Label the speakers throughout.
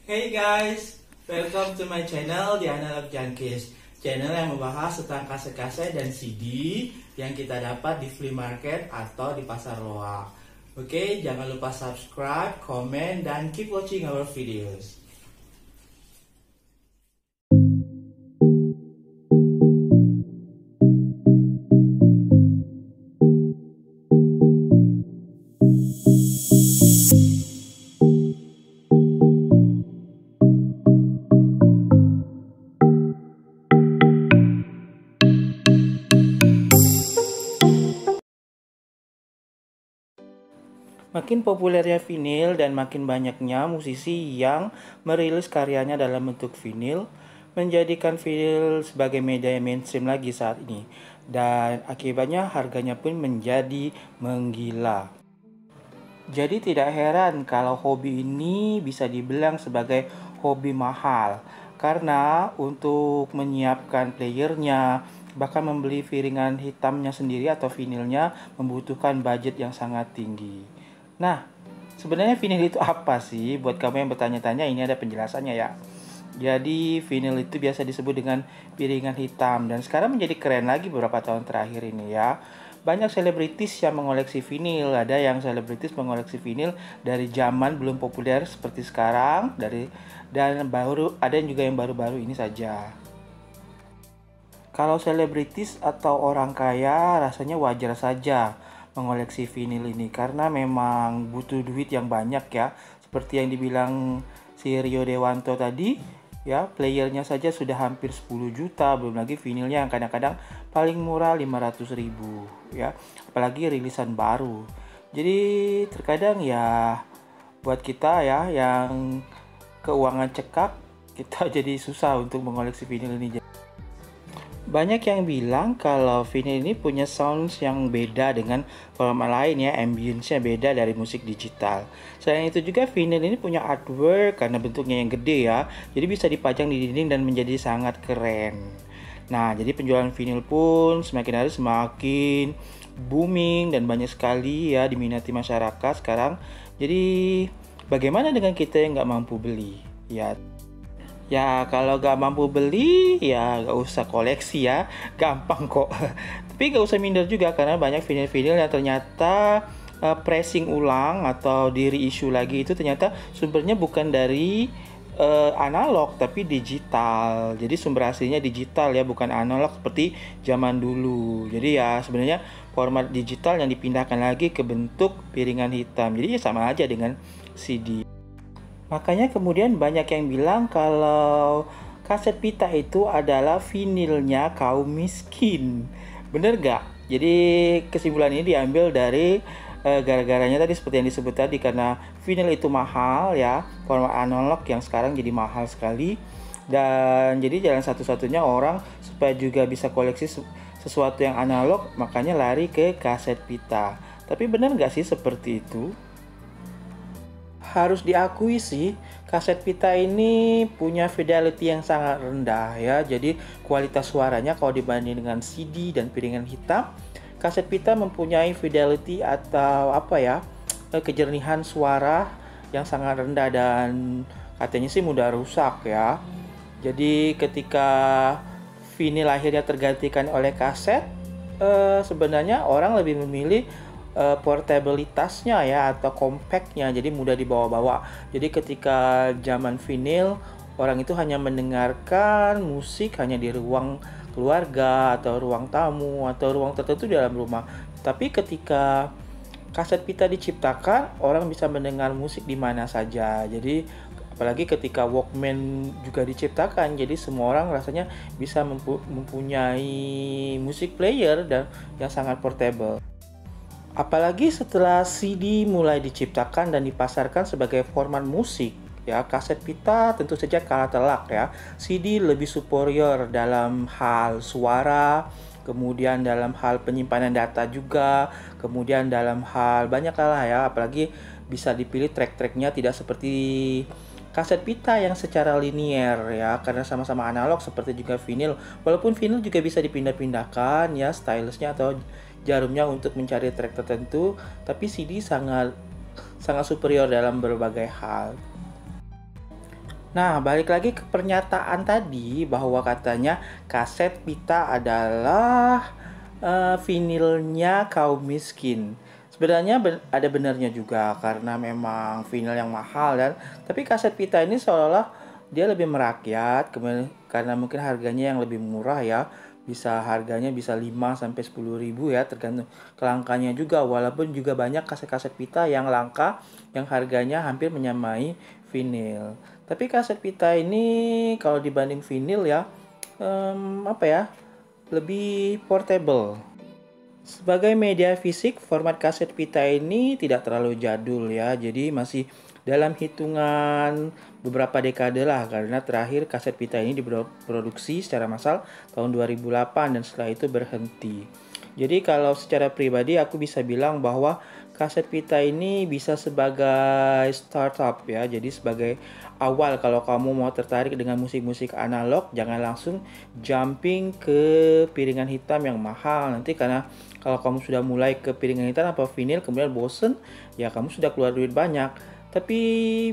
Speaker 1: Hey guys, welcome to my channel The Analog Junkies. Channel yang membahas tentang kaset-kaset dan CD yang kita dapat di flea market atau di pasar loak. Oke, jangan lupa subscribe, comment, dan keep watching our videos. Makin populernya vinil dan makin banyaknya musisi yang merilis karyanya dalam bentuk vinil menjadikan vinil sebagai media yang mainstream lagi saat ini. Dan akibatnya harganya pun menjadi menggila. Jadi tidak heran kalau hobi ini bisa dibilang sebagai hobi mahal. Karena untuk menyiapkan playernya, bahkan membeli piringan hitamnya sendiri atau vinilnya membutuhkan budget yang sangat tinggi. Nah, sebenarnya vinil itu apa sih? Buat kamu yang bertanya-tanya, ini ada penjelasannya ya. Jadi, vinil itu biasa disebut dengan piringan hitam dan sekarang menjadi keren lagi beberapa tahun terakhir ini ya. Banyak selebritis yang mengoleksi vinil. Ada yang selebritis mengoleksi vinil dari zaman belum populer seperti sekarang, dan baru ada juga yang baru-baru ini saja. Kalau selebritis atau orang kaya rasanya wajar saja mengoleksi vinil ini karena memang butuh duit yang banyak ya. Seperti yang dibilang si Rio Dewanto tadi, ya playernya saja sudah hampir 10 juta, belum lagi vinilnya yang kadang-kadang paling murah 500.000 ya. Apalagi rilisan baru. Jadi terkadang ya buat kita ya yang keuangan cekak, kita jadi susah untuk mengoleksi vinil ini. Banyak yang bilang kalau vinil ini punya sounds yang beda dengan format lain ya, ambience-nya beda dari musik digital. Selain itu juga vinil ini punya artwork karena bentuknya yang gede ya, jadi bisa dipajang di dinding dan menjadi sangat keren. Nah, jadi penjualan vinil pun semakin hari semakin booming dan banyak sekali ya diminati masyarakat sekarang. Jadi bagaimana dengan kita yang nggak mampu beli? Ya kalau gak mampu beli ya gak usah koleksi ya, gampang kok. Tapi gak usah minder juga karena banyak vinil-vinil yang ternyata pressing ulang atau di reissue lagi itu ternyata sumbernya bukan dari analog tapi digital. Jadi sumber aslinya digital ya, bukan analog seperti zaman dulu. Jadi ya sebenarnya format digital yang dipindahkan lagi ke bentuk piringan hitam. Jadi ya sama aja dengan CD. Makanya kemudian banyak yang bilang kalau kaset pita itu adalah vinilnya kaum miskin. Bener gak? Jadi kesimpulan ini diambil dari gara-garanya tadi seperti yang disebut tadi, karena vinil itu mahal ya, format analog yang sekarang jadi mahal sekali. Dan jadi jalan satu-satunya orang supaya juga bisa koleksi sesuatu yang analog, makanya lari ke kaset pita. Tapi bener gak sih seperti itu? Harus diakui sih, kaset pita ini punya fidelity yang sangat rendah ya. Jadi kualitas suaranya kalau dibanding dengan CD dan piringan hitam, kaset pita mempunyai fidelity atau kejernihan suara yang sangat rendah dan katanya sih mudah rusak ya. Jadi ketika vinil akhirnya tergantikan oleh kaset, sebenarnya orang lebih memilih portabilitasnya ya atau compactnya, jadi mudah dibawa-bawa. Jadi ketika zaman vinil, orang itu hanya mendengarkan musik hanya di ruang keluarga atau ruang tamu atau ruang tertentu dalam rumah. Tapi ketika kaset pita diciptakan, orang bisa mendengar musik di mana saja. Jadi apalagi ketika Walkman juga diciptakan, jadi semua orang rasanya bisa mempunyai musik player dan yang sangat portable. Apalagi setelah CD mulai diciptakan dan dipasarkan sebagai format musik, ya kaset pita tentu saja kalah telak ya. CD lebih superior dalam hal suara, kemudian dalam hal penyimpanan data juga, kemudian dalam hal banyak hal ya. Apalagi bisa dipilih track-tracknya tidak seperti kaset pita yang secara linier ya, karena sama-sama analog seperti juga vinil. Walaupun vinil juga bisa dipindah-pindahkan ya stylusnya atau jarumnya untuk mencari track tertentu, tapi CD sangat superior dalam berbagai hal. Nah, balik lagi ke pernyataan tadi bahwa katanya kaset pita adalah vinilnya kaum miskin. Sebenarnya ada benarnya juga karena memang vinil yang mahal dan tapi kaset pita ini seolah-olah dia lebih merakyat karena mungkin harganya yang lebih murah ya. Harganya bisa 5 sampai 10 ribu ya, tergantung kelangkanya juga, walaupun juga banyak kaset-kaset pita yang langka yang harganya hampir menyamai vinil. Tapi kaset pita ini kalau dibanding vinil ya, apa ya, lebih portable. Sebagai media fisik, format kaset pita ini tidak terlalu jadul ya, jadi masih dalam hitungan beberapa dekade lah, karena terakhir kaset pita ini diproduksi secara massal tahun 2008 dan setelah itu berhenti. Jadi kalau secara pribadi aku bisa bilang bahwa kaset pita ini bisa sebagai startup ya, jadi sebagai awal kalau kamu mau tertarik dengan musik-musik analog, jangan langsung jumping ke piringan hitam yang mahal nanti, karena kalau kamu sudah mulai ke piringan hitam atau vinil kemudian bosen, ya kamu sudah keluar duit banyak. Tapi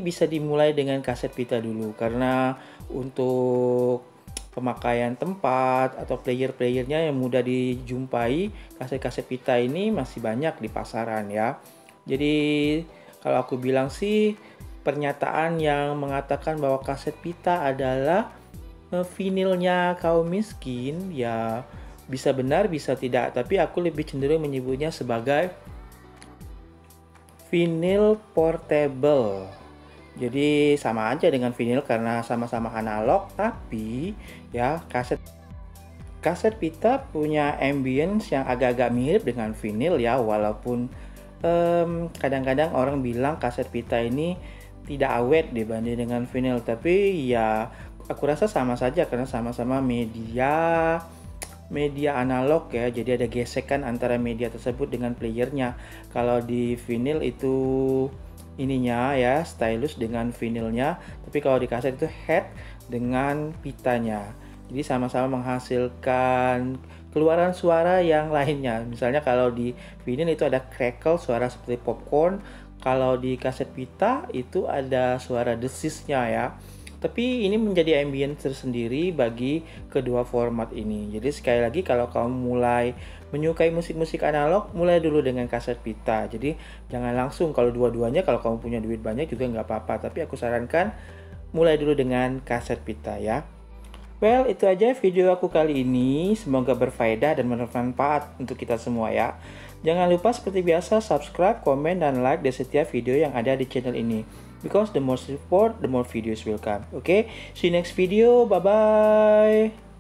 Speaker 1: bisa dimulai dengan kaset pita dulu, karena untuk pemakaian tempat atau player-playernya yang mudah dijumpai, kaset-kaset pita ini masih banyak di pasaran ya. Jadi kalau aku bilang sih, pernyataan yang mengatakan bahwa kaset pita adalah vinilnya kaum miskin ya bisa benar bisa tidak, tapi aku lebih cenderung menyebutnya sebagai vinyl portable. Jadi sama aja dengan vinyl karena sama-sama analog, tapi ya kaset pita punya ambience yang agak-agak mirip dengan vinyl ya, walaupun kadang-kadang orang bilang kaset pita ini tidak awet dibanding dengan vinyl, tapi ya aku rasa sama saja karena sama-sama media analog ya, jadi ada gesekan antara media tersebut dengan playernya. Kalau di vinyl itu ininya ya stylus dengan vinilnya, tapi kalau di kaset itu head dengan pitanya, jadi sama-sama menghasilkan keluaran suara yang lainnya. Misalnya kalau di vinyl itu ada crackle, suara seperti popcorn. Kalau di kaset pita itu ada suara desisnya ya. Tapi ini menjadi ambience tersendiri bagi kedua format ini. Jadi sekali lagi kalau kamu mulai menyukai musik-musik analog, mulai dulu dengan kaset pita. Jadi jangan langsung kalau dua-duanya, kalau kamu punya duit banyak juga nggak apa-apa. Tapi aku sarankan mulai dulu dengan kaset pita ya. Well, itu aja video aku kali ini. Semoga berfaedah dan bermanfaat untuk kita semua ya. Jangan lupa seperti biasa subscribe, komen, dan like di setiap video yang ada di channel ini. Because the more support, the more videos will come. Okay? See you next video. Bye-bye.